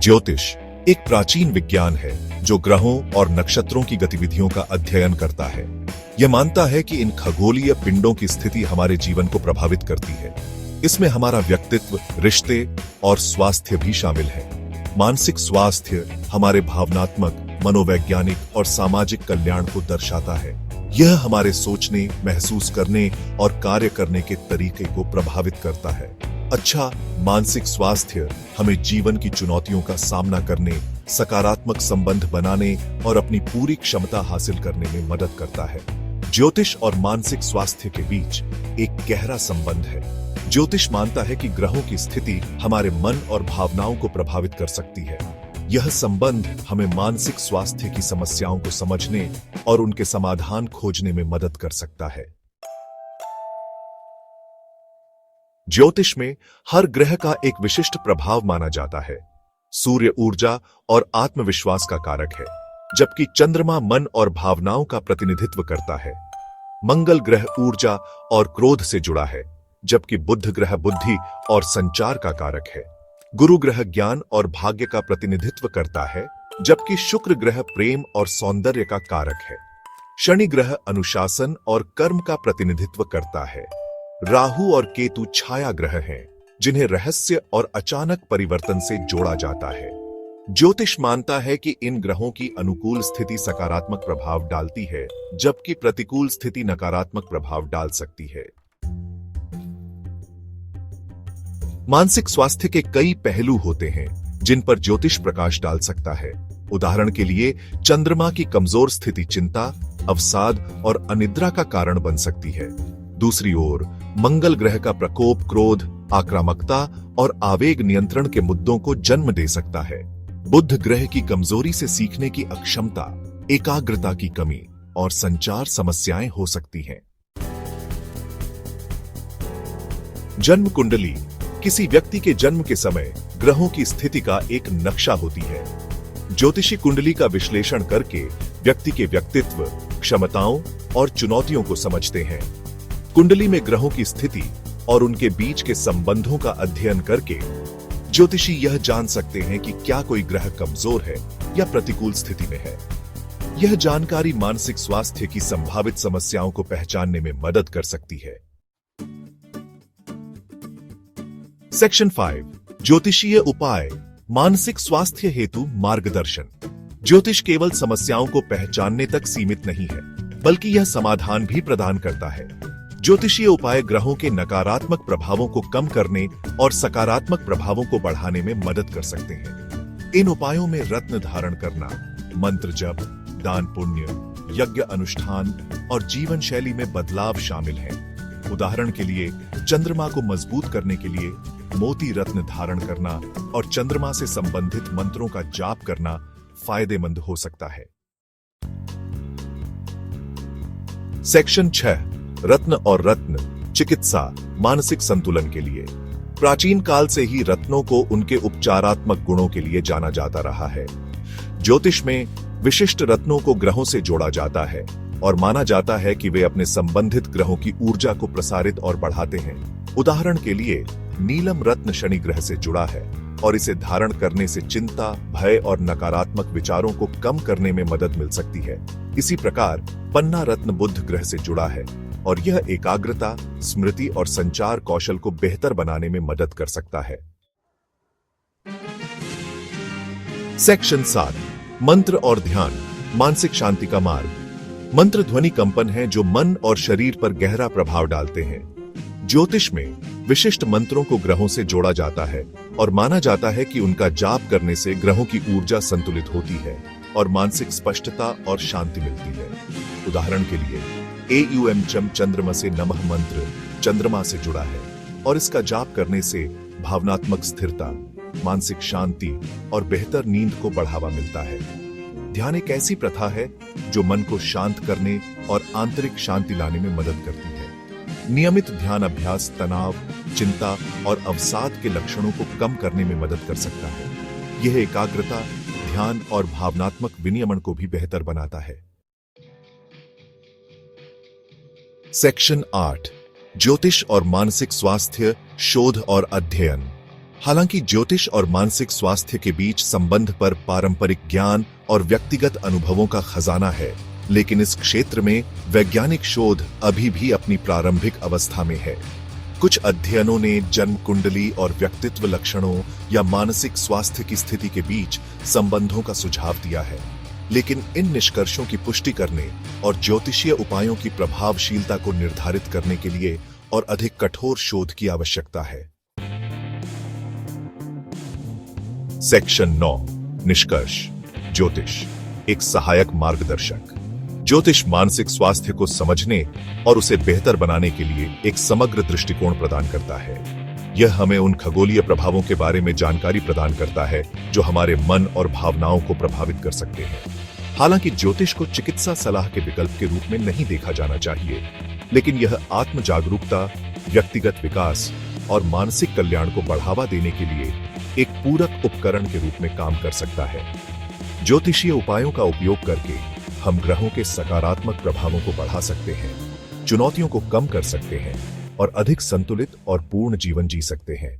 ज्योतिष एक प्राचीन विज्ञान है जो ग्रहों और नक्षत्रों की गतिविधियों का अध्ययन करता है। यह मानता है कि इन खगोलीय पिंडों की स्थिति हमारे जीवन को प्रभावित करती है। इसमें हमारा व्यक्तित्व, रिश्ते और स्वास्थ्य भी शामिल है। मानसिक स्वास्थ्य हमारे भावनात्मक, मनोवैज्ञानिक और सामाजिक कल्याण को दर्शाता है। यह हमारे सोचने, महसूस करने और कार्य करने के तरीके को प्रभावित करता है। अच्छा मानसिक स्वास्थ्य हमें जीवन की चुनौतियों का सामना करने, सकारात्मक संबंध बनाने और अपनी पूरी क्षमता हासिल करने में मदद करता है। ज्योतिष और मानसिक स्वास्थ्य के बीच एक गहरा संबंध है। ज्योतिष मानता है कि ग्रहों की स्थिति हमारे मन और भावनाओं को प्रभावित कर सकती है। यह संबंध हमें मानसिक स्वास्थ्य की समस्याओं को समझने और उनके समाधान खोजने में मदद कर सकता है। ज्योतिष में हर ग्रह का एक विशिष्ट प्रभाव माना जाता है। सूर्य ऊर्जा और आत्मविश्वास का कारक है, जबकि चंद्रमा मन और भावनाओं का प्रतिनिधित्व करता है। मंगल ग्रह ऊर्जा और क्रोध से जुड़ा है, जबकि बुध ग्रह बुद्धि और संचार का कारक है। गुरु ग्रह ज्ञान और भाग्य का प्रतिनिधित्व करता है, जबकि शुक्र ग्रह प्रेम और सौंदर्य का कारक है। शनि ग्रह अनुशासन और कर्म का प्रतिनिधित्व करता है। राहु और केतु छाया ग्रह हैं, जिन्हें रहस्य और अचानक परिवर्तन से जोड़ा जाता है। ज्योतिष मानता है कि इन ग्रहों की अनुकूल स्थिति सकारात्मक प्रभाव डालती है, जबकि प्रतिकूल स्थिति नकारात्मक प्रभाव डाल सकती है। मानसिक स्वास्थ्य के कई पहलू होते हैं जिन पर ज्योतिष प्रकाश डाल सकता है। उदाहरण के लिए चंद्रमा की कमजोर स्थिति चिंता, अवसाद और अनिद्रा का कारण बन सकती है। दूसरी ओर मंगल ग्रह का प्रकोप क्रोध, आक्रामकता और आवेग नियंत्रण के मुद्दों को जन्म दे सकता है। बुध ग्रह की कमजोरी से सीखने की अक्षमता, एकाग्रता की कमी और संचार समस्याएं हो सकती हैं। जन्म कुंडली किसी व्यक्ति के जन्म के समय ग्रहों की स्थिति का एक नक्शा होती है। ज्योतिषी कुंडली का विश्लेषण करके व्यक्ति के व्यक्तित्व, क्षमताओं और चुनौतियों को समझते हैं। कुंडली में ग्रहों की स्थिति और उनके बीच के संबंधों का अध्ययन करके ज्योतिषी यह जान सकते हैं कि क्या कोई ग्रह कमजोर है या प्रतिकूल स्थिति में है। यह जानकारी मानसिक स्वास्थ्य की संभावित समस्याओं को पहचानने में मदद कर सकती है। सेक्शन 5 ज्योतिषीय उपाय, मानसिक स्वास्थ्य हेतु मार्गदर्शन। ज्योतिष केवल समस्याओं को पहचानने तक सीमित नहीं है, बल्कि यह समाधान भी प्रदान करता है। ज्योतिषीय उपाय ग्रहों के नकारात्मक प्रभावों को कम करने और सकारात्मक प्रभावों को बढ़ाने में मदद कर सकते हैं। इन उपायों में रत्न धारण करना, मंत्र जप, दान पुण्य, यज्ञ अनुष्ठान और जीवन शैली में बदलाव शामिल हैं। उदाहरण के लिए चंद्रमा को मजबूत करने के लिए मोती रत्न धारण करना और चंद्रमा से संबंधित मंत्रों का जाप करना फायदेमंद हो सकता है। सेक्शन 6 रत्न और रत्न चिकित्सा, मानसिक संतुलन के लिए। प्राचीन काल से ही रत्नों को उनके उपचारात्मक गुणों के लिए जाना जाता रहा है। ज्योतिष में विशिष्ट रत्नों को ग्रहों से जोड़ा जाता है और माना जाता है कि वे अपने संबंधित ग्रहों की ऊर्जा को प्रसारित और बढ़ाते हैं। उदाहरण के लिए नीलम रत्न शनि ग्रह से जुड़ा है और इसे धारण करने से चिंता, भय और नकारात्मक विचारों को कम करने में मदद मिल सकती है। इसी प्रकार पन्ना रत्न बुध ग्रह से जुड़ा है और यह एकाग्रता, स्मृति और संचार कौशल को बेहतर बनाने में मदद कर सकता है। सेक्शन 7 मंत्र और ध्यान, मानसिक शांति का मार्ग। मंत्र ध्वनि कंपन है जो मन और शरीर पर गहरा प्रभाव डालते हैं। ज्योतिष में विशिष्ट मंत्रों को ग्रहों से जोड़ा जाता है और माना जाता है कि उनका जाप करने से ग्रहों की ऊर्जा संतुलित होती है और मानसिक स्पष्टता और शांति मिलती है। उदाहरण के लिए एयूएम चम चंद्रमा से नमः मंत्र चंद्रमा से जुड़ा है और इसका जाप करने से भावनात्मक स्थिरता, मानसिक शांति और बेहतर नींद को बढ़ावा मिलता है। ध्यान एक ऐसी प्रथा है जो मन को शांत करने और आंतरिक शांति लाने में मदद करती है। नियमित ध्यान अभ्यास तनाव, चिंता और अवसाद के लक्षणों को कम करने में मदद कर सकता है। यह एकाग्रता, ध्यान और भावनात्मक विनियमन को भी बेहतर बनाता है। सेक्शन 8 ज्योतिष और मानसिक स्वास्थ्य, शोध और अध्ययन। हालांकि ज्योतिष और मानसिक स्वास्थ्य के बीच संबंध पर पारंपरिक ज्ञान और व्यक्तिगत अनुभवों का खजाना है, लेकिन इस क्षेत्र में वैज्ञानिक शोध अभी भी अपनी प्रारंभिक अवस्था में है। कुछ अध्ययनों ने जन्म कुंडली और व्यक्तित्व लक्षणों या मानसिक स्वास्थ्य की स्थिति के बीच संबंधों का सुझाव दिया है, लेकिन इन निष्कर्षों की पुष्टि करने और ज्योतिषीय उपायों की प्रभावशीलता को निर्धारित करने के लिए और अधिक कठोर शोध की आवश्यकता है। सेक्शन 9 निष्कर्ष। ज्योतिष एक सहायक मार्गदर्शक। ज्योतिष मानसिक स्वास्थ्य को समझने और उसे बेहतर बनाने के लिए एक समग्र दृष्टिकोण प्रदान करता है। यह हमें उन खगोलीय प्रभावों के बारे में जानकारी प्रदान करता है जो हमारे मन और भावनाओं को प्रभावित कर सकते हैं। हालांकि ज्योतिष को चिकित्सा सलाह के विकल्प के रूप में नहीं देखा जाना चाहिए, लेकिन यह आत्म जागरूकता, व्यक्तिगत विकास और मानसिक कल्याण को बढ़ावा देने के लिए एक पूरक उपकरण के रूप में काम कर सकता है। ज्योतिषीय उपायों का उपयोग करके हम ग्रहों के सकारात्मक प्रभावों को बढ़ा सकते हैं, चुनौतियों को कम कर सकते हैं और अधिक संतुलित और पूर्ण जीवन जी सकते हैं।